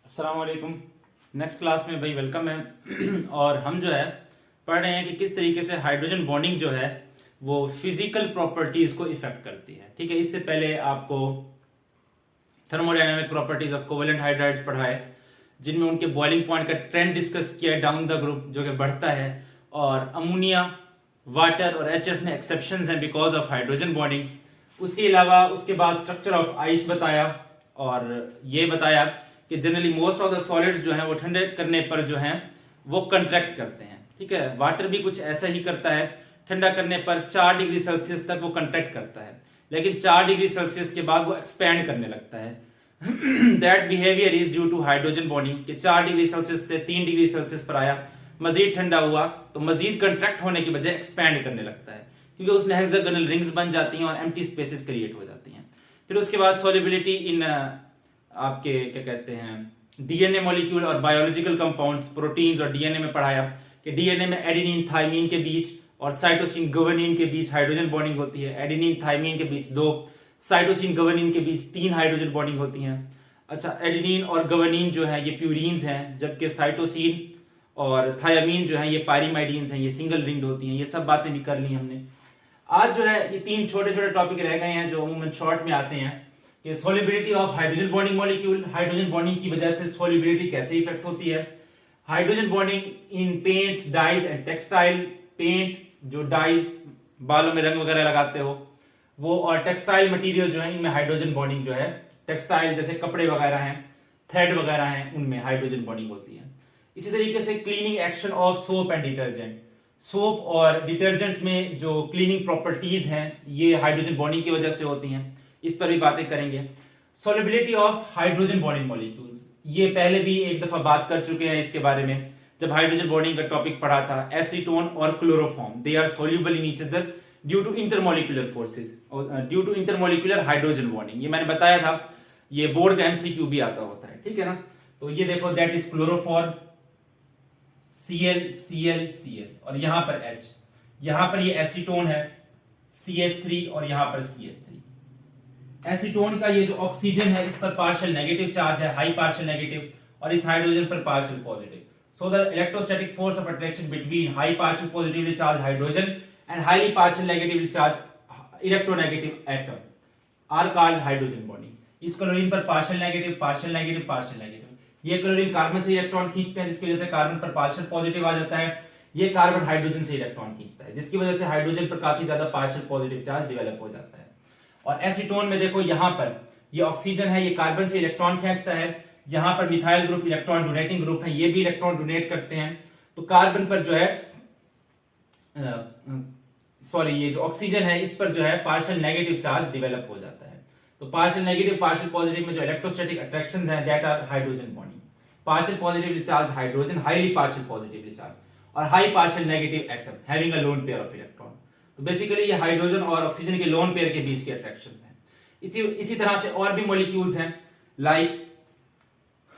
अस्सलाम वालेकुम। Next class में भाई वेलकम है। और हम जो है पढ़ रहे हैं कि किस तरीके से हाइड्रोजन बॉन्डिंग जो है वो फिजिकल प्रॉपर्टीज को इफेक्ट करती है। ठीक है, इससे पहले आपको thermodynamic properties of covalent hydrides पढ़ाए, जिनमें उनके बॉइलिंग पॉइंट का ट्रेंड डिस्कस किया डाउन द ग्रुप जो कि बढ़ता है, और अमोनिया, वाटर और एचएफ में एक्सेप्शंस हैं बिकॉज ऑफ हाइड्रोजन बॉन्डिंग। उसके अलावा उसके बाद स्ट्रक्चर ऑफ आइस बताया, और ये बताया कि generally most of the solids जो हैं वो ठंडे करने पर जो हैं वो कंट्रैक्ट करते हैं। ठीक है, वाटर भी कुछ ऐसा ही करता है, ठंडा करने पर 4 डिग्री सेल्सियस तक वो कंट्रैक्ट करता है, लेकिन 4 डिग्री सेल्सियस के बाद वो एक्सपैंड करने लगता है। That behaviour is due to hydrogen bonding, कि 4 डिग्री सेल्सियस से 3 डिग्री सेल्सियस पर आया, मजीद ठंडा हुआ तो मजीद कंट्रैक्ट होने की बजाय एक्सपैंड करने लगता है, क्योंकि उसमें हेक्सागोनल रिंग्स बन जाती हैं और एम्प्टी स्पेसेस क्रिएट हो जाती हैं। फिर उसके बाद सॉल्युबिलिटी इन आपके क्या कहते हैं डीएनए मॉलिक्यूल और बायोलॉजिकल कंपाउंड्स, प्रोटीन्स और डीएनए में पढ़ाया कि डीएनए में एडेनिन थाइमीन के बीच और साइटोसिन गुआनिन के बीच हाइड्रोजन बॉन्डिंग होती है। एडेनिन थाइमीन के बीच 2, साइटोसिन गुआनिन के बीच 3 हाइड्रोजन बॉन्डिंग होती हैं। अच्छा, एडेनिन और गुआनिन जो है ये प्यूरीन्स हैं, जबकि साइटोसिन और थायामीन जो है ये पायरीमाइडीन्स हैं, ये सिंगल रिंग्ड होती हैं। ये सब बातें भी कर ली हमने। आज जो है ये 3 छोटे छोटे टॉपिक रह गए हैं जो अमूमन शॉर्ट में आते हैं, कि solubility of hydrogen bonding molecule, hydrogen bonding की वजह से सॉल्युबिलिटी कैसे इफेक्ट होती है, hydrogen bonding in paints, dyes and textile, paint जो डाइज बालों में रंग वगैरह लगाते हो वो, और टेक्सटाइल मटेरियल जो है इनमें हाइड्रोजन बॉन्डिंग जो है, टेक्सटाइल जैसे कपड़े वगैरह हैं, थ्रेड वगैरह हैं, उनमें हाइड्रोजन बॉन्डिंग होती है। इसी तरीके से cleaning action of soap and detergent, soap और डिटर्जेंट्स में जो क्लीनिंग प्रॉपर्टीज हैं ये हाइड्रोजन बॉन्डिंग की वजह से होती हैं, इस पर भी बातें करेंगे। Solubility of hydrogen bonding molecules, ये पहले भी एक दफा बात कर चुके हैं इसके बारे में, जब हाइड्रोजन बॉन्डिंग का टॉपिक पढ़ा था। एसीटोन और chloroform, they are soluble in each other due to intermolecular forces, due to intermolecular hydrogen bonding. ये मैंने बताया था, ये बोर्ड का एमसीक्यू भी आता होता है। ठीक है ना, तो ये देखो that is chloroform, Cl Cl Cl, और यहां पर H, यहां पर ये एसीटोन है CH3, और यहां पर CH3। एसीटोन का ये जो ऑक्सीजन है इस पर पार्शियल नेगेटिव चार्ज है, हाई पार्शियल नेगेटिव, और इस हाइड्रोजन पर partial positive. So the electrostatic force of attraction between high partial positively charge hydrogen and highly partial negatively charge electronegative atom are called hydrogen bonding. इस chlorine पर partial negative, partial negative, partial negative. ये chlorine carbon से electron खींचते हैं, जिसकी वजह से carbon पर पार्शियल पॉजिटिव आ जाता है। ये कार्बन हाइड्रोजन से इलेक्ट्रॉन खींचता है, जिसकी वजह से हाइड्रोजन पर काफी ज्यादा पार्शियल पॉजिटिव चार्ज डेवलप हो जाता है। और एसीटोन में देखो यहां पर ये ऑक्सीजन है, ये कार्बन से इलेक्ट्रॉन खींचता है, यहां पर methyl group electron donating group है, ये भी इलेक्ट्रॉन डोनेट करते हैं। तो कार्बन पर जो है सॉरी ये जो ऑक्सीजन है इस पर जो है पार्शियल नेगेटिव चार्ज डेवलप हो जाता है। तो पार्शियल नेगेटिव पार्शियल पॉजिटिव में जो इलेक्ट्रोस्टैटिक अट्रैक्शंस हैं that are hydrogen bonding. Partial positively charge hydrogen, highly partial positively charge, और high partial negative atom having a lone pair of electron. तो basically ये हाइड्रोजन और ऑक्सीजन के lone pair के बीच के अट्रैक्शन है। इसी तरह से और भी मॉलिक्यूल्स हैं लाइक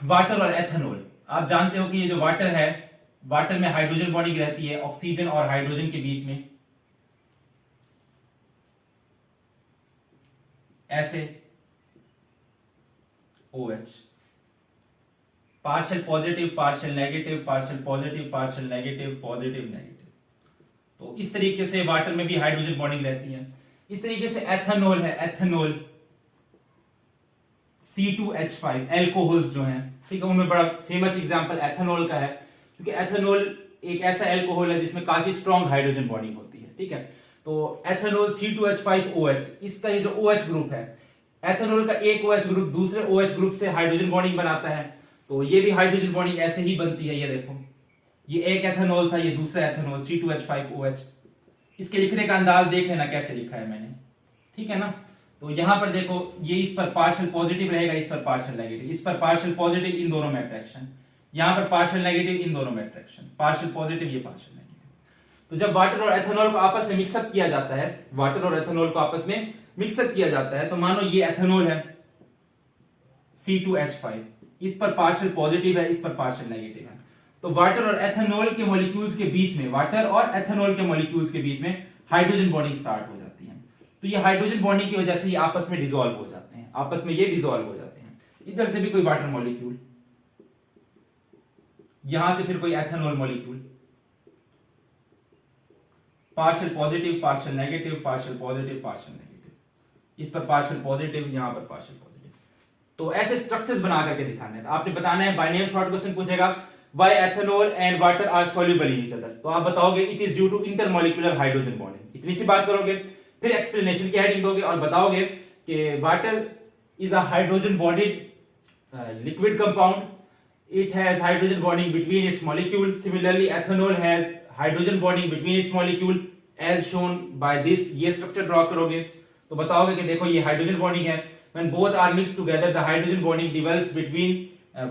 वाटर और एथेनॉल। आप जानते हो कि ये जो वाटर है, वाटर में हाइड्रोजन बॉन्डिंग रहती है ऑक्सीजन और हाइड्रोजन के बीच में, ऐसे OH, partial positive, partial negative, partial positive, partial negative, positive negative. तो इस तरीके से वाटर में भी हाइड्रोजन बॉन्डिंग रहती है। इस तरीके से एथेनॉल है, एथेनॉल C2H5, एल्कोहल्स जो हैं, ठीक है, उनमें बड़ा फेमस एग्जांपल एथेनॉल का है, क्योंकि एथेनॉल एक ऐसा एल्कोहल है जिसमें काफी स्ट्रॉन्ग हाइड्रोजन बॉन्डिंग होती है। ठीक है, तो एथेनॉल C2H5OH, इसका ये जो OH ग्रुप है, एथेनॉल का एक OH ग्रुप दूसरे OH ग्रुप से हाइड्रोजन बॉन्डिंग बनाता है, तो ये भी हाइड्रोजन बॉन्डिंग ऐसे ही बनती है। ये देखो, ये एक एथेनॉल था, ये दूसरा एथेनॉल C2H5OH। इसके लिखने का अंदाज देख लेना कैसे लिखा है मैंने, ठीक है ना। तो यहां पर देखो ये इस पर पार्शियल पॉजिटिव रहेगा, इस पर पार्शियल नेगेटिव, इस पर पार्शियल पॉजिटिव, इन दोनों में अट्रैक्शन, यहां पर पार्शियल नेगेटिव, इन दोनों में अट्रैक्शन, पार्शियल पॉजिटिव, ये पार्शियल नेगेटिव। तो जब वाटर और एथेनॉल को आपस में मिक्सअप किया जाता है, वाटर और एथेनॉल को आपस में मिक्सअप किया जाता है, तो मानो ये एथेनॉल है C2H5, इस पर पार्शियल पॉजिटिव है, इस पर पार्शियल नेगेटिव है। तो वाटर और एथेनॉल के मॉलिक्यूल्स के बीच में, वाटर और एथेनॉल के मॉलिक्यूल्स के बीच में हाइड्रोजन बॉन्डिंग स्टार्ट हो जाती है। तो ये हाइड्रोजन बॉन्डिंग की वजह से ये आपस में डिसॉल्व हो जाते हैं, आपस में ये डिसॉल्व हो जाते हैं। इधर से भी कोई वाटर मॉलिक्यूल, यहां से फिर कोई ethanol molecule, partial positive, partial negative, partial positive, partial negative, इस पर पार्शियल पॉजिटिव, यहां पर पार्शियल पॉजिटिव। तो ऐसे स्ट्रक्चर्स बना करके दिखाने हैं। तो आपने बताना है, बाइनरी शॉर्ट क्वेश्चन पूछेगा why ethanol and water are soluble in each other, तो आप बताओगे it is due to intermolecular hydrogen bonding, इतनी सी बात करोगे। फिर एक्सप्लेनेशन की हेडिंग दोगे और बताओगे कि water is a hydrogen bonded liquid compound, it has hydrogen bonding between its molecule. Similarly, ethanol has hydrogen bonding between its molecule as shown by this, ये structure draw करोगे तो बताओगे कि देखो ये हाइड्रोजन बॉन्डिंग है, when both are mixed together the hydrogen bonding develops between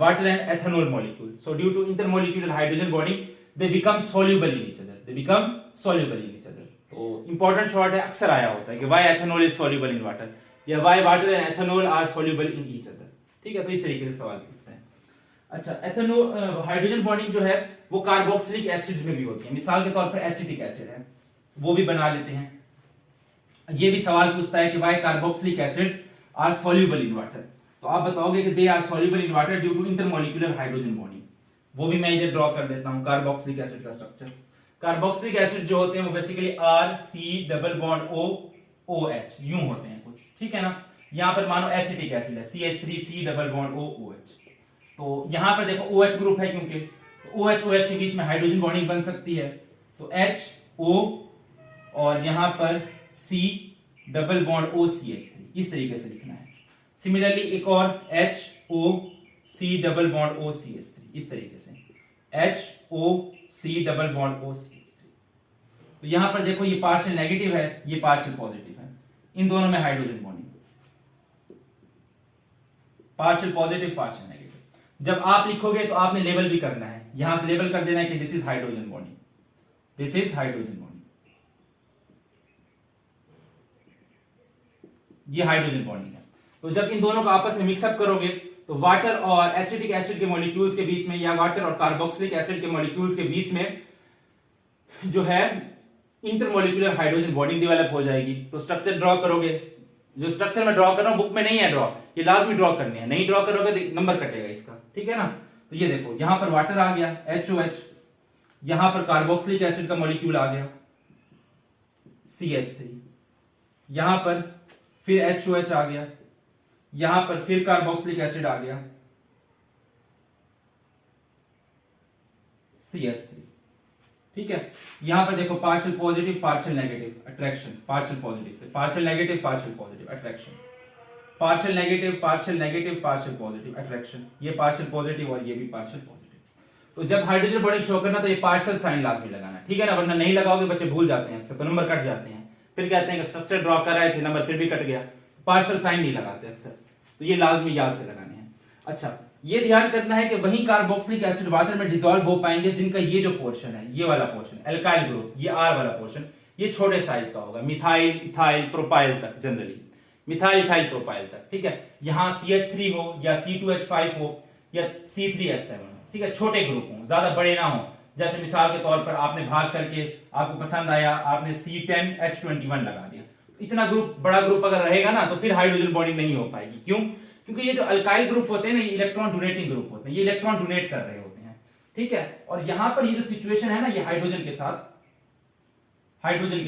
water and ethanol molecule, so due to intermolecular hydrogen bonding they become soluble in each other, they become soluble in each other। तो important short है, अक्सर आया होता है कि why ethanol is soluble in water या why water and ethanol are soluble in each other, ठीक है। तो इस तरीके से सवाल पूछते हैं। अच्छा, एथेनॉल हाइड्रोजन बॉन्डिंग जो है वो कार्बोक्सिलिक एसिड्स में भी होती है, मिसाल के तौर पर एसिटिक एसिड है, वो भी बना लेते हैं। ये भी सवाल पूछता है कि why carboxylic acids are soluble in water, तो आप बताओगे कि they are soluble in water due to intermolecular hydrogen bonding, वो भी मैं इधर ड्रॉ कर देता हूं कार्बोक्सिलिक एसिड का स्ट्रक्चर। कार्बोक्सिलिक एसिड जो होते हैं वो basically R C double bond O O H यूं होते हैं कुछ, ठीक है ना। यहां पर मानो एसिटिक एसिड है CH3C double bond O O H, तो यहां पर देखो OH ग्रुप है, क्योंकि तो OH OH के बीच में हाइड्रोजन बॉन्डिंग बन सकती है, तो HO और यहां पर C डबल बॉन्ड OCH3, इस तरीके से लिखना है। सिमिलरली एक और HOC डबल बॉन्ड OCH3, इस तरीके से HOC डबल बॉन्ड OCH3। तो यहां पर देखो ये पार्शियल नेगेटिव है, ये पार्शियल पॉजिटिव है, इन दोनों में hydrogen bonding, partial positive partial negative. जब आप लिखोगे तो आपने लेबल भी करना है, यहां से लेबल कर देना है कि this is hydrogen bonding, this is hydrogen bonding, ये हाइड्रोजन बॉन्डिंग है। तो जब इन दोनों को आपस में मिक्सअप करोगे तो वाटर और एसिटिक एसिड के मॉलिक्यूल्स के बीच में या वाटर और कार्बोक्सिलिक एसिड के मॉलिक्यूल्स के बीच में जो है इंटरमॉलिक्यूलर हाइड्रोजन बॉन्डिंग डेवलप हो जाएगी। तो स्ट्रक्चर ड्रॉ करोगे, जो स्ट्रक्चर मैं ड्रॉ कर रहा हूं बुक में नहीं है ड्रॉ, ये लाजमी ड्रॉ करने हैं, नहीं ड्रॉ करोगे तो नंबर कटेगा इसका, ठीक है ना। तो ये देखो यहां पर वाटर आ गया HOH, यहां पर कार्बोक्सिलिक एसिड का मॉलिक्यूल आ गया CH3, यहां पर फिर HOH आ गया, यहां पर फिर कार्बोक्सिलिक एसिड आ गया CH3, ठीक है। यहां पर देखो partial positive partial negative attraction, partial positive से partial negative partial positive attraction, partial negative partial negative partial positive attraction, ये पार्शियल पॉजिटिव और ये भी पार्शियल पॉजिटिव। तो जब हाइड्रोजन बॉन्डिंग शो करना तो ये पार्शियल साइन लाजमी लगाना, ठीक है ना, वरना नहीं लगाओगे बच्चे भूल जाते हैं, तो नंबर कट जाते हैं, फिर कहते हैं कि स्ट्रक्चर ड्रॉ कर रहे थे नंबर फिर भी कट गया, पार्शियल साइन नहीं लगाते अक्सर, तो ये लाजमी याद से लगाने हैं। अच्छा, ये ध्यान करना है कि वही कार्बोक्सिलिक एसिड वाटर में डिसॉल्व हो पाएंगे जिनका ये जो पोर्शन है, ये वाला पोर्शन एल्काइल ग्रुप, ये R वाला पोर्शन ये छोटे साइज का होगा, मिथाइल इथाइल प्रोपाइल तक, जनरली मिथाइल इथाइल प्रोपाइल तक, ठीक है। यहां CH3 हो या C2H5 हो या C3H7 हो, ठीक है, छोटे ग्रुप हो, ज्यादा बड़े ना हो। जैसे मिसाल के तौर पर आपने भाग करके आपको पसंद आया, आपने C10H21 लगा दिया, इतना ग्रुप बड़ा ग्रुप अगर रहेगा ना तो फिर हाइड्रोजन बॉन्डिंग नहीं हो पाएगी। क्यों? क्योंकि ये जो अल्काइल ग्रुप होते हैं ना, ये इलेक्ट्रॉन डोनेटिंग ग्रुप होते हैं, ये इलेक्ट्रॉन डोनेट कर रहे होते हैं, ठीक है। और यहां पर ये जो सिचुएशन है ना, ये हाइड्रोजन के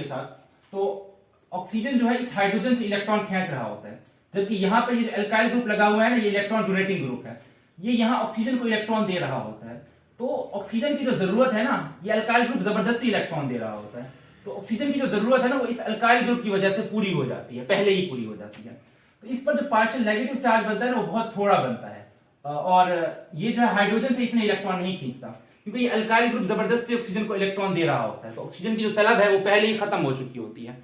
साथ तो ऑक्सीजन जो है इस हाइड्रोजन से इलेक्ट्रॉन खींच रहा होता है, जबकि यहां पर ये जो अल्काइल ग्रुप लगा हुआ है ना, ये इलेक्ट्रॉन डोनेटिंग ग्रुप है, ये यहां ऑक्सीजन को इलेक्ट्रॉन दे रहा होता है। तो ऑक्सीजन की जो जरूरत है ना, ये अल्काइल ग्रुप जबरदस्ती इलेक्ट्रॉन दे रहा होता है, तो ऑक्सीजन की जो जरूरत है ना वो इस अल्काइल ग्रुप की वजह से पूरी हो जाती है, पहले ही पूरी हो जाती है। तो इस पर जो पार्शियल नेगेटिव चार्ज बनता है ना वो बहुत थोड़ा बनता है, और ये जो है हाइड्रोजन से इतने इलेक्ट्रॉन नहीं खींचता, क्योंकि ये अल्काइल ग्रुप जबरदस्ती ऑक्सीजन को इलेक्ट्रॉन दे रहा होता है, तो ऑक्सीजन की जो तलब है वो पहले ही खत्म हो चुकी होती है।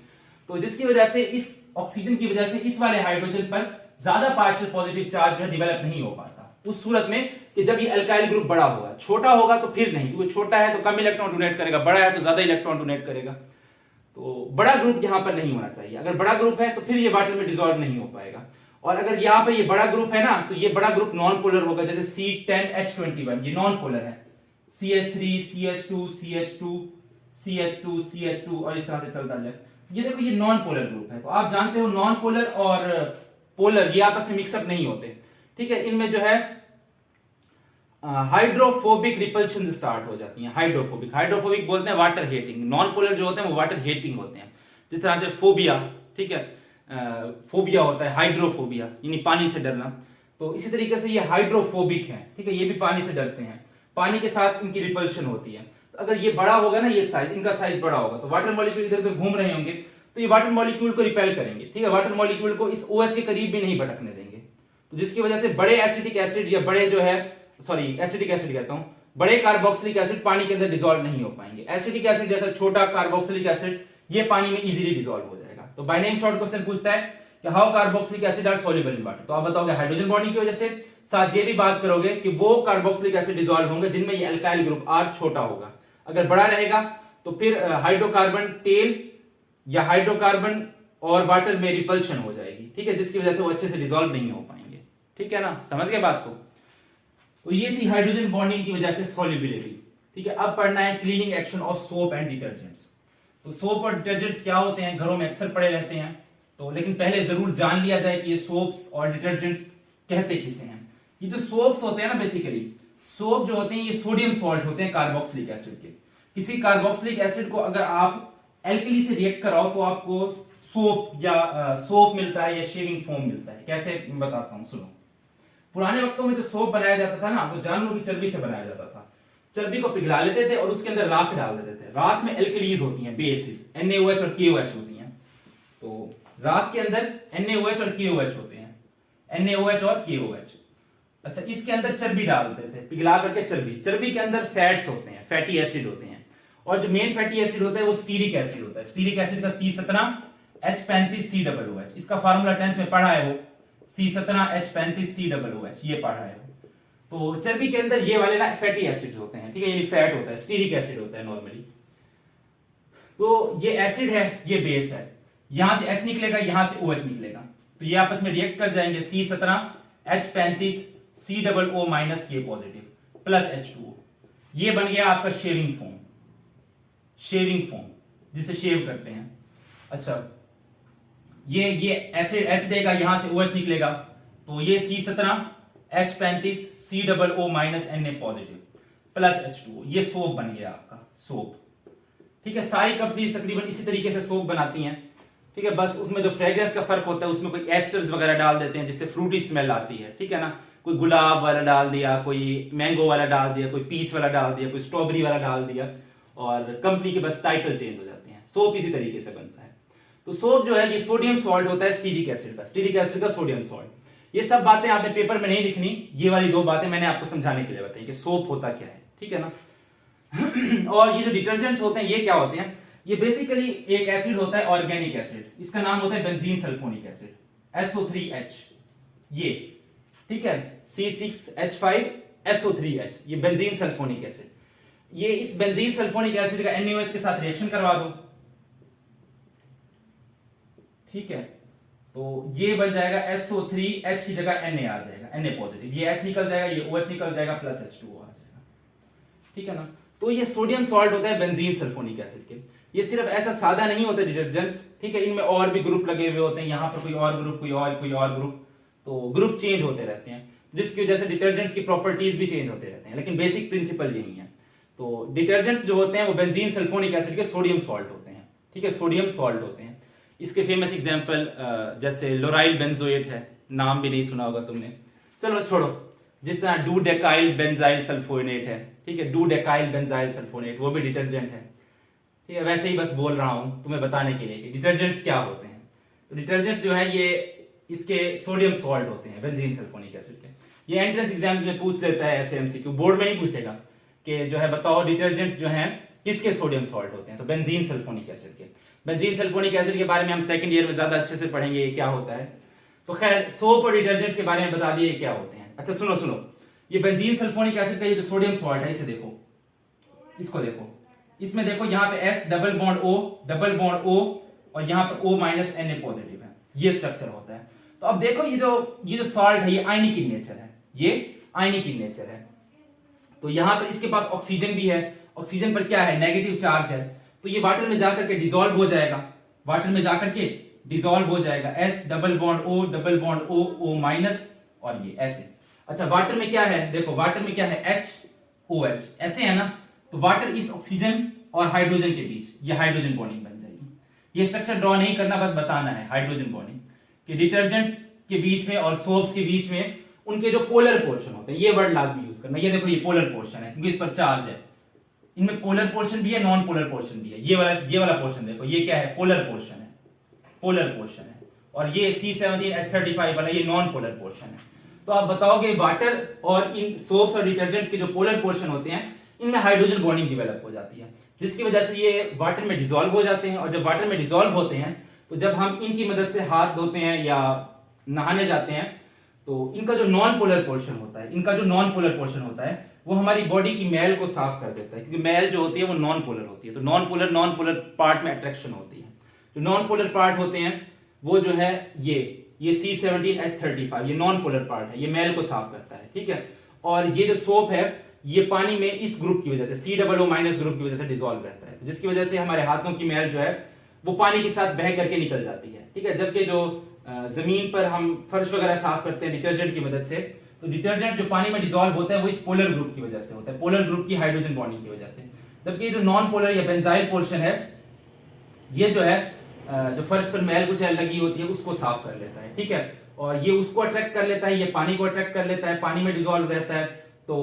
तो जिसकी वजह से इस ऑक्सीजन की वजह से इस वाले हाइड्रोजन पर ज्यादा पार्शियल पॉजिटिव चार्ज जो है डेवलप नहीं हो पाता, उस सूरत में कि जब ये अल्काइल ग्रुप बड़ा होगा। छोटा होगा तो फिर नहीं, क्योंकि छोटा है तो कम इलेक्ट्रॉन डोनेट करेगा, बड़ा है तो ज्यादा इलेक्ट्रॉन डोनेट करेगा। तो बड़ा ग्रुप यहां पर नहीं होना चाहिए, अगर बड़ा ग्रुप है तो फिर ये वाटर में डिसॉल्व नहीं हो पाएगा। और अगर यहाँ पर ये बड़ा ग्रुप है ना, तो ये बड़ा ग्रुप नॉन पोलर होगा, जैसे C10H21 ये नॉन पोलर है, CH3 CH2 CH2 CH2 CH2 और इस तरह से चलता जाए। ये देखो ये नॉन पोलर ग्रुप है, तो आप जानते हो नॉन पोलर और पोलर ये आपस में मिक्सअप नहीं होते, ठीक है। इनमें जो है हाइड्रोफोबिक रिपल्शन स्टार्ट हो जाती है। हाइड्रोफोबिक बोलते हैं वाटर हेटिंग। नॉन पोलर जो होते हैं वो वाटर हेटिंग होते हैं। जिस तरह से फोबिया, ठीक है, फोबिया होता है, हाइड्रोफोबिया यानी पानी से डरना। तो इसी तरीके से ये हाइड्रोफोबिक है, ठीक है, ये भी पानी से डरते हैं, पानी के साथ इनकी रिपल्शन होती है। तो अगर ये बड़ा होगा ना, ये साइज, इनका साइज बड़ा होगा, तो वाटर मॉलिक्यूल इधर उधर घूम रहे होंगे तो ये वाटर मॉलिक्यूल को रिपेल करेंगे, ठीक है, वाटर मॉलिक्यूल को इस OH के करीब भी नहीं भटकने देंगे। तो जिसकी वजह से बड़े एसिटिक एसिड या बड़े जो है, सॉरी एसिटिक एसिड कहता हूं, बड़े कार्बोक्सिलिक एसिड पानी के अंदर डिसॉल्व नहीं हो पाएंगे। एसिटिक एसिड जैसा छोटा कार्बोक्सिलिक एसिड ये पानी में इजीली डिसॉल्व हो जाएगा। तो बाय नेम शॉर्ट क्वेश्चन पूछता है कि how carboxylic acid are soluble in water, तो आप बताओगे हाइड्रोजन बॉन्डिंग की वजह से। साथ ये भी बात करोगे कि वो कार्बोक्सिलिक एसिड डिसॉल्व होंगे जिनमें ये अल्काइल ग्रुप R छोटा होगा। अगर बड़ा रहेगा तो फिर हाइड्रोकार्बन टेल या हाइड्रोकार्बन और वाटर में रिपल्शन हो जाएगी, ठीक है, जिसकी वजह से वो अच्छे से डिसॉल्व नहीं हो पाएंगे। ठीक है ना, समझ गए बात को। तो ये थी हाइड्रोजन बॉन्डिंग की वजह से सॉल्युबिलिटी। ठीक है, अब पढ़ना है cleaning action of soap and detergents. तो सोप और डिटर्जेंट्स क्या होते हैं, घरों में अक्सर पड़े रहते हैं, तो लेकिन पहले जरूर जान लिया जाए कि ये सोप्स और डिटर्जेंट्स कहते किसे हैं। ये जो सोप्स होते हैं ना, बेसिकली सोप जो होते हैं ये सोडियम सॉल्ट होते हैं कार्बोक्सिलिक एसिड के। किसी कार्बोक्सिलिक एसिड को अगर आप एल्कली से रिएक्ट कराओ तो आपको सोप या सोप मिलता है या शेविंग फोम मिलता है। कैसे बताता हूं, सुनो। पुराने वक्तों में जो सोप बनाया जाता था ना, वो जानवरों की चर्बी से बनाया जाता था। चर्बी को पिघला लेते थे और उसके अंदर राख डाल देते थे। राख में एल्कलीज होती हैं, बेसिस NaOH और KOH होती हैं। तो राख के अंदर NaOH और KOH होते हैं, NaOH और KOH। अच्छा, इसके अंदर चर्बी डालते थे पिघला करके। चर्बी के अंदर फैट्स होते हैं, फैटी एसिड होते हैं, और जो मेन फैटी एसिड होता है वो स्टीरिक एसिड होता है। स्टीरिक एसिड का C17H35COOH, इसका फार्मूला 10th में पढ़ा है, वो C17H35COOH ये पढ़ा है। तो चर्बी के अंदर ये वाले ना फैटी एसिड्स होते हैं, ठीक है, ये फैट होता है, स्टीरिक एसिड होता है नॉर्मली। तो ये एसिड है, ये बेस है, यहां से H निकलेगा, यहां से OH निकलेगा, तो ये आपस में रिएक्ट कर जाएंगे। C17H35COO K positive plus H2O, ये बन गया आपका शेविंग फोम, जिसे शेव करते हैं। अच्छा, ये एसिड H देगा, यहां से OH निकलेगा, तो ये C17H35COO Na positive plus H2O, ये सोप बन गया आपका सोप। ठीक है, सारी कंपनीज तकरीबन इसी तरीके से सोप बनाती हैं। ठीक है, बस उसमें जो फ्रेग्रेंस का फर्क होता है, उसमें कोई एस्टर्स वगैरह डाल देते हैं जिससे फ्रूटी स्मेल आती है। ठीक है ना, कोई गुलाब वाला डाल दिया, कोई मैंगो वाला डाल दिया, कोई पीच वाला डाल दिया, कोई स्ट्रॉबेरी वाला डाल दिया, और कंपनी के बस टाइटल चेंज हो जाते हैं। सोप इसी तरीके से बनता है। तो सोप जो है ये सोडियम सॉल्ट होता है स्टीरिक एसिड का, सोडियम सॉल्ट। ये सब बातें आपने पेपर में नहीं लिखनी, ये वाली दो बातें मैंने आपको समझाने के लिए बताई कि सोप होता क्या है। ठीक है ना। और ये जो डिटर्जेंट्स होते हैं ये क्या होते हैं, ये बेसिकली एक एसिड होता है ऑर्गेनिक एसिड, इसका नाम होता है बेंजीन सल्फोनिक एसिड, SO3H। ये ठीक है, C6H5SO3H, ये बेंजीन सल्फोनिक एसिड। ये इस बेंजीन सल्फोनिक एसिड का NaOH के साथ रिएक्शन करवा दो, ठीक है, तो ये बन जाएगा SO3H की जगह Na आ जाएगा, Na पॉजिटिव, ये H निकल जाएगा, ये OH निकल जाएगा, प्लस H2O आ जाएगा। ठीक है ना। तो ये सोडियम सॉल्ट होता है बेंजीन सल्फोनिक एसिड के। ये सिर्फ ऐसा सादा नहीं होता डिटर्जेंट्स, ठीक है, इनमें और भी ग्रुप लगे हुए होते हैं, यहाँ पर कोई और ग्रुप, कोई और ग्रुप, तो ग्रुप चेंज होते रहते हैं, जिसकी वजह से डिटर्जेंट्स की प्रॉपर्टीज भी चेंज होते रहते हैं, लेकिन बेसिक प्रिंसिपल यही है। तो डिटर्जेंट्स जो होते हैं वो बेंजीन सल्फोनिक एसिड के सोडियम सॉल्ट होते हैं। ठीक है, सोडियम सॉल्ट होते हैं। इसके फेमस एग्जांपल जैसे लोराइल बेंजोएट है, नाम भी नहीं सुना होगा तुमने, चलो छोड़ो। जिस तरह डू डेकाइल बेंजाइल सल्फोनेट है, ठीक है, डू डेकाइल बेंजाइल सल्फोनेट, वो भी डिटर्जेंट है। ठीक है, वैसे ही बस बोल रहा हूं तुम्हें बताने के लिए कि डिटर्जेंट्स क्या होते हैं। तो डिटर्जेंट्स जो है ये इसके सोडियम सॉल्ट होते हैं बेंजीन सल्फोनिक एसिड के। ये एंट्रेंस एग्जाम में पूछ लेता है, ऐसे MCQ बोर्ड में नहीं पूछेगा कि जो है बताओ डिटर्जेंट्स जो हैं किसके सोडियम सॉल्ट होते हैं, तो बेंजीन सल्फोनिक एसिड के। बेंजीन सल्फोनिक एसिड के बारे में हम सेकंड ईयर में ज्यादा अच्छे से पढ़ेंगे ये क्या होता है। तो खैर, सोप और डिटर्जेंट्स के बारे में बता दिए क्या होते हैं। अच्छा सुनो, ये बेंजीन सल्फोनिक एसिड का ये जो सोडियम सॉल्ट है, इसे देखो, इसको देखो, इसमें देखो यहाँ पे S डबल बॉन्ड O और यहाँ पर O माइनस Na पॉजिटिव है, ये स्ट्रक्चर होता है। तो अब देखो ये जो सॉल्ट है ये आयनिक इन नेचर है, ये आयनिक इन नेचर है। तो यहाँ पर इसके पास ऑक्सीजन भी है, ऑक्सीजन पर क्या है, नेगेटिव चार्ज है, तो ये वाटर में जाकर के डिसॉल्व हो जाएगा, S double bond O O minus और ये ऐसे। अच्छा वाटर में क्या है, देखो वाटर में क्या है, HOH ऐसे है ना, तो वाटर इस ऑक्सीजन और हाइड्रोजन के बीच ये हाइड्रोजन बॉन्डिंग बन जाएगी। ये स्ट्रक्चर ड्रॉ नहीं करना, बस बताना है हाइड्रोजन बॉन्डिंग कि डिटर्जेंट्स के बीच में और सोप्स के बीच में उनके जो पोलर पोर्शन होते हैं, ये वर्ड लाजमी यूज करना। ये देखो ये पोलर पोर्शन है क्योंकि इस पर चार्ज है, इनमें पोलर पोर्शन भी है नॉन पोलर पोर्शन भी है। ये वाला पोर्शन देखो, ये क्या है, पोलर पोर्शन है, पोलर पोर्शन है। और ये C17H35 वाला ये नॉन पोलर पोर्शन है। तो आप बताओगे वाटर और इन सोप्स और डिटर्जेंट्स के जो पोलर पोर्शन होते हैं इनमें हाइड्रोजन बॉन्डिंग डेवलप हो जाती है, जिसकी वजह से ये वाटर में डिसॉल्व हो जाते हैं। और जब वाटर में डिसॉल्व होते हैं तो जब हम इनकी मदद से हाथ धोते हैं या नहाने जाते हैं तो इनका जो नॉन पोलर पोर्शन होता है, इनका जो नॉन पोलर पोर्शन होता है वो हमारी बॉडी की मैल को साफ कर देता है, क्योंकि मैल जो होती है वो नॉन पोलर होती है। तो नॉन पोलर पार्ट में अट्रैक्शन होती है। जो नॉन पोलर पार्ट होते हैं वो जो है ये C17H35 ये नॉन पोलर पार्ट है, ये मैल को साफ करता है, ठीक है। और ये जो सोप है ये पानी में इस ग्रुप की वजह से COO- ग्रुप की वजह से डिसॉल्व रहता है, तो जिसकी वजह से हमारे हाथों की मैल जो है वो पानी के साथ बह करके निकल जाती है, ठीक है। जबकि जो जमीन पर हम फर्श वगैरह साफ करते हैं डिटर्जेंट की मदद से, तो डिटर्जेंट जो पानी में डिसॉल्व होता है वो इस पोलर ग्रुप की वजह से होता है, पोलर ग्रुप की हाइड्रोजन बॉन्डिंग की वजह से। जबकि जो नॉन पोलर या बेंजाइल पोर्शन है ये जो है जो फर्श पर मैल कुछ लगी होती है उसको साफ कर लेता है, ठीक है। और ये उसको अट्रैक्ट कर लेता है, ये पानी को अट्रैक्ट कर लेता है, पानी में डिसॉल्व रहता है, तो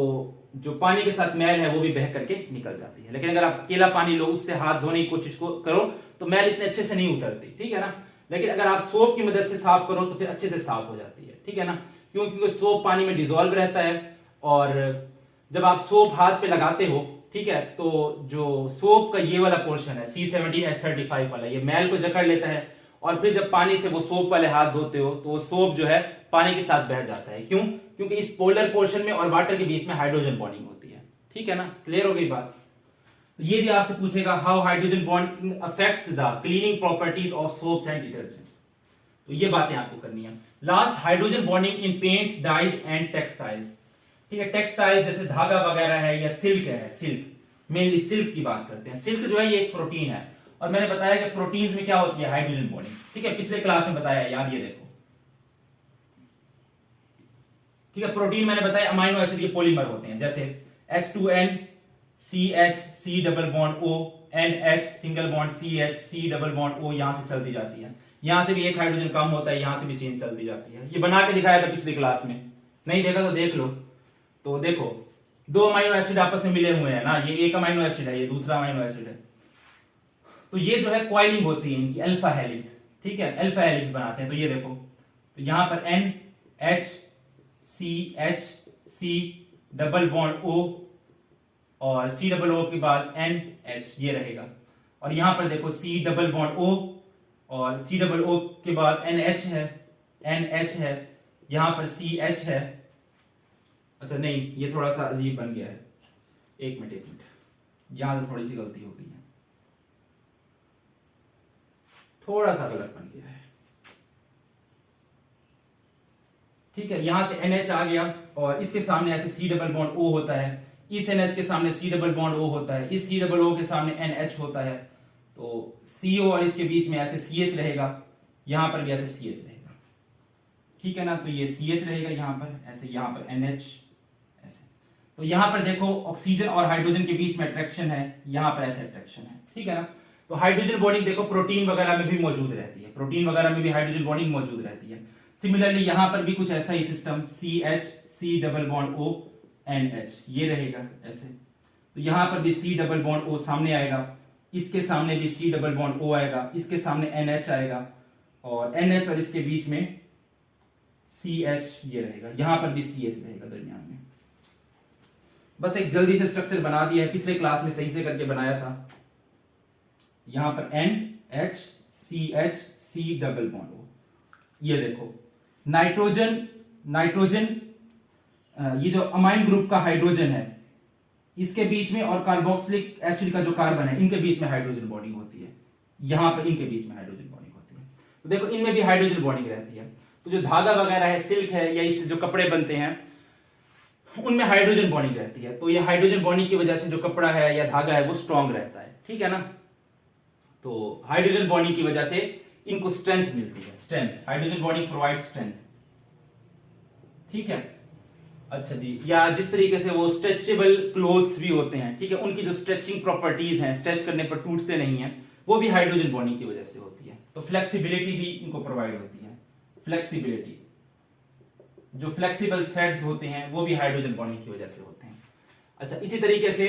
जो पानी के साथ मैल है वो भी बह करके निकल जाती है। लेकिन अगर आप अकेला पानी लो, उससे हाथ धोने की कोशिश करो तो मैल इतने अच्छे से नहीं उतरती, ठीक है ना। लेकिन अगर आप सोप की मदद से साफ करो तो फिर अच्छे से साफ हो जाती है, ठीक है ना। क्यों? क्योंकि सोप पानी में डिसॉल्व रहता है और जब आप सोप हाथ पे लगाते हो, ठीक है, तो जो सोप का ये वाला पोर्शन है C17H35 वाला, ये मैल को जकड़ लेता है और फिर जब पानी से वो सोप वाले हाथ धोते हो तो वो सोप जो है पानी के साथ बह जाता है। क्यों? क्योंकि इस पोलर पोर्शन में और वाटर के बीच में हाइड्रोजन बॉन्डिंग होती है, ठीक है ना। क्लियर हो गई बात? तो ये भी आपसे पूछेगा how hydrogen bonding affects the cleaning properties of soaps and detergents. तो ये बातें आपको करनी है। Last, hydrogen bonding in paints, dyes and textiles, ठीक है। टेक्सटाइल जैसे धागा वगैरह है या सिल्क है, सिल्क मेनली सिल्क की बात करते हैं। सिल्क जो है ये एक प्रोटीन है और मैंने बताया कि प्रोटीन्स में क्या होती है, हाइड्रोजन बॉन्डिंग, ठीक है। पिछले क्लास में बताया यार, ये देखो, ठीक है। प्रोटीन मैंने बताया अमाइनो एसिड के पॉलीमर होते हैं, जैसे H2N CH C double bond O NH single bond CH C double bond O, यहां से चलती जाती है, यहां से भी एक हाइड्रोजन कम होता है, यहां से भी चेन चलती जाती है। ये बना के दिखाया था पिछली क्लास में, नहीं देखा तो देख लो। तो देखो दो अमाइनो एसिड आपस में मिले हुए हैं ना, ये एक अमाइनो एसिड है, ये दूसरा अमाइनो एसिड है। तो ये जो है कॉइलिंग होती है इनकी, अल्फा हेलिक्स, ठीक है, अल्फा हेलिक्स बनाते हैं। तो ये देखो, तो यहां पर NH CH C double bond O और C डबल O के बाद NH ये रहेगा। और यहां पर देखो C डबल बॉन्ड O और C डबल O के बाद NH है, यहां पर CH है। अच्छा नहीं, ये थोड़ा सा अजीब बन गया है, एक मिनट, यहां से थोड़ी सी गलती हो गई है, थोड़ा सा गलत बन गया है, ठीक है। यहां से NH आ गया और इसके सामने ऐसे C डबल बॉन्ड O होता है, इस NH के सामने C डबल बॉन्ड O होता है, इस C डबल O के सामने NH होता है। तो CO और इसके बीच में ऐसे CH रहेगा, यहां पर भी ऐसे CH रहेगा, ठीक है ना। तो ये CH रहेगा यहां पर ऐसे, यहां पर NH ऐसे। तो यहां पर देखो ऑक्सीजन और हाइड्रोजन के बीच में अट्रैक्शन है, यहां पर ऐसे अट्रैक्शन है, ठीक है ना। तो हाइड्रोजन बॉन्डिंग देखो प्रोटीन वगैरह में भी मौजूद रहती है, प्रोटीन वगैरह में भी हाइड्रोजन बॉन्डिंग मौजूद रहती है। सिमिलरली यहां पर भी कुछ ऐसा ही system, CH C double bond O NH ये रहेगा ऐसे। तो यहां पर भी C डबल बॉन्ड O सामने आएगा, इसके सामने भी C डबल बॉन्ड O आएगा, इसके सामने NH आएगा और NH और इसके बीच में CH ये रहेगा, यहां पर भी CH रहेगा दरमियान में। बस एक जल्दी से स्ट्रक्चर बना दिया है, पिछले क्लास में सही से करके बनाया था। यहां पर NH CH C double bond O, ये देखो नाइट्रोजन ये जो अमाइन ग्रुप का हाइड्रोजन है इसके बीच में और कार्बोक्सिलिक एसिड का जो कार्बन है इनके बीच में हाइड्रोजन बॉन्डिंग होती है, यहां पर इनके बीच में हाइड्रोजन बॉन्डिंग होती है। तो देखो इनमें भी हाइड्रोजन बॉन्डिंग रहती है। तो जो धागा वगैरह है, सिल्क है या इससे जो कपड़े बनते हैं उनमें हाइड्रोजन बॉन्डिंग रहती है। तो ये हाइड्रोजन बॉन्डिंग की वजह से जो कपड़ा है या धागा है वो स्ट्रांग रहता है, ठीक है ना। तो हाइड्रोजन बॉन्डिंग की वजह से इनको स्ट्रेंथ मिलती है, strength, hydrogen bonding provide strength, ठीक है। अच्छा जी, या जिस तरीके से वो स्ट्रेचेबल क्लोथ्स भी होते हैं, ठीक है, उनकी जो स्ट्रेचिंग प्रॉपर्टीज हैं, स्ट्रेच करने पर टूटते नहीं हैं, वो भी हाइड्रोजन बॉन्डिंग की वजह से होती है। तो फ्लेक्सिबिलिटी भी इनको प्रोवाइड होती है। फ्लेक्सिबिलिटी, जो फ्लेक्सिबल थ्रेड्स होते हैं वो भी हाइड्रोजन बॉन्डिंग की वजह से होते हैं। अच्छा, इसी तरीके से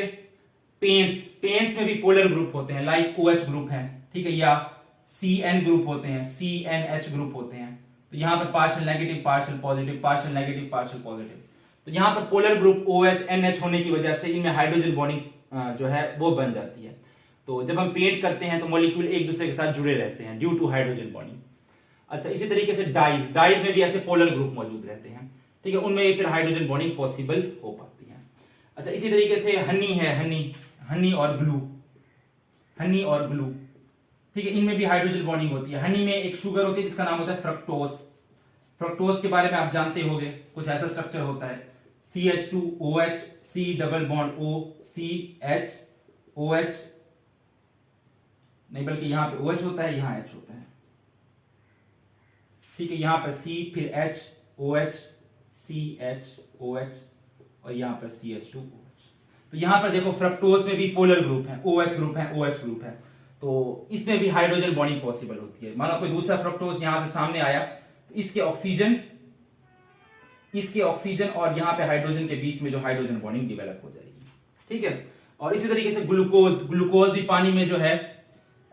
पेंट्स में भी पोलर ग्रुप होते हैं, लाइक OH ग्रुप है, ठीक है, या CN ग्रुप होते हैं, CNH ग्रुप होते हैं। तो यहाँ पर partial negative, partial positive, partial negative, partial positive. तो यहाँ पर पोलर ग्रुप OH NH होने की वजह से इनमें हाइड्रोजन बॉन्डिंग जो है वो बन जाती है। तो जब हम पेंट करते हैं तो मॉलिक्यूल एक दूसरे के साथ जुड़े रहते हैं ड्यू टू हाइड्रोजन बॉन्डिंग। अच्छा, इसी तरीके से डाइज में भी ऐसे पोलर ग्रुप मौजूद रहते हैं, ठीक है, उनमें फिर हाइड्रोजन बॉन्डिंग पॉसिबल हो पाती है। अच्छा, इसी तरीके से हनी है, हनी और ग्लू, ठीक है, इनमें भी हाइड्रोजन बॉन्डिंग होती है। हनी में एक शुगर होती है जिसका नाम होता है फ्रक्टोज के बारे में आप जानते होंगे, कुछ ऐसा स्ट्रक्चर होता है, CH2OH, C double bond O, CHOH, नहीं बल्कि यहां पे OH होता है, यहां H होता है, ठीक है, यहां पर C फिर H, OH, CHOH और यहां पर CH2OH। तो यहां पर देखो फ्रक्टोज में भी पोलर ग्रुप है, OH ग्रुप है, OH ग्रुप है, तो इसमें भी हाइड्रोजन बॉन्डिंग पॉसिबल होती है। मानो कोई दूसरा फ्रक्टोज यहां से सामने आया तो इसके ऑक्सीजन और यहां पे हाइड्रोजन के बीच में जो हाइड्रोजन बॉन्डिंग डेवलप हो जाएगी, ठीक है। और इसी तरीके से ग्लूकोज भी पानी में जो है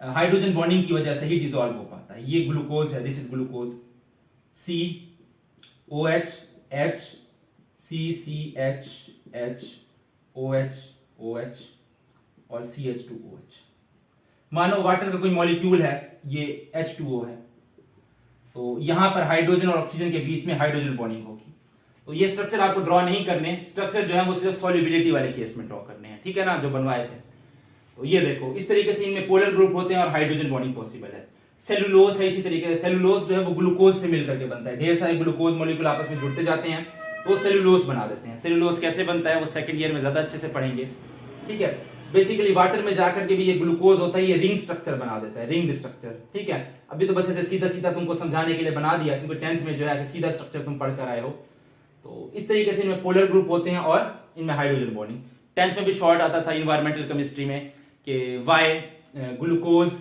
हाइड्रोजन बॉन्डिंग की वजह से ही डिसॉल्व हो पाता है। ये ग्लूकोज है, this is glucose, COH, H, CCH, H, OH, OH और CH2OH। मानो वाटर का कोई मॉलिक्यूल है, ये H2O है, तो यहां पर हाइड्रोजन और ऑक्सीजन के बीच में हाइड्रोजन बॉन्डिंग होगी। तो ये स्ट्रक्चर आपको ड्रॉ नहीं करने, स्ट्रक्चर जो है वो सिर्फ सॉल्युबिलिटी वाले केस में ड्रॉ करने हैं, ठीक है ना, जो बनवाए थे। तो ये देखो, इस तरीके से इनमें पोलर ग्रुप होते हैं और हाइड्रोजन बॉन्डिंग पॉसिबल है। सेलुलोज है, इसी तरीके से सेलुलोज जो है वो ग्लूकोज से मिलकर के बनता है। ढेर सारे ग्लूकोज मॉलिक्यूल आपस में जुड़ते जाते हैं तो सेलुलोज बना देते हैं। सेलुलोज कैसे बनता है वो सेकंड ईयर में ज्यादा अच्छे से पढ़ेंगे, ठीक है। बेसिकली वाटर में जाकर के भी ये ग्लूकोज होता है, ये रिंग स्ट्रक्चर बना देता है, रिंग स्ट्रक्चर, ठीक है। अभी तो बस ऐसे सीधा सीधा तुमको समझाने के लिए बना दिया, क्योंकि 10th में जो है ऐसे सीधा स्ट्रक्चर तुम पढ़कर आए हो। तो इस तरीके से इनमें पोलर ग्रुप होते हैं और इनमें हाइड्रोजन बॉन्डिंग। 10th में भी शॉर्ट आता था इन्वायरमेंटल केमिस्ट्री में कि why glucose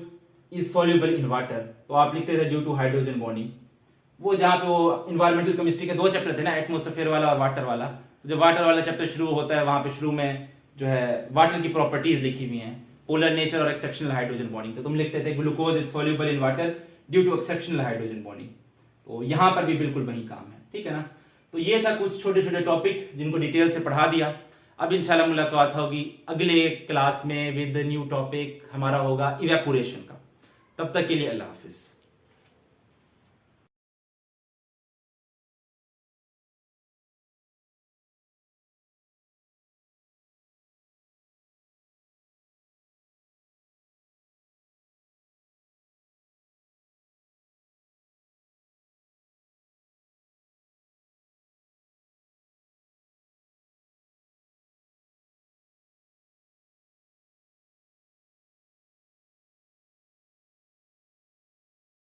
is soluble in water, तो आप लिखते थे ड्यू टू हाइड्रोजन बॉन्डिंग। वो जहाँ पे वो इन्वायरमेंटल केमिस्ट्री के 2 चैप्टर थे ना, एटमोस्फेयर वाला और वाटर वाला। तो जब वाटर वाला चैप्टर शुरू होता है वहां पे शुरू में जो है वाटर की प्रॉपर्टीज लिखी हुई हैं, पोलर नेचर और एक्सेप्शनल हाइड्रोजन बॉन्डिंग। तो तुम लिखते थे glucose is soluble in water due to exceptional hydrogen bonding. तो यहां पर भी बिल्कुल वही काम है, ठीक है ना। तो ये था कुछ छोटे छोटे टॉपिक जिनको डिटेल से पढ़ा दिया। अब इंशाल्लाह मुलाकात होगी अगले क्लास में विद न्यू टॉपिक, हमारा होगा इवेपोरेशन का। तब तक के लिए अल्लाह हाफिज।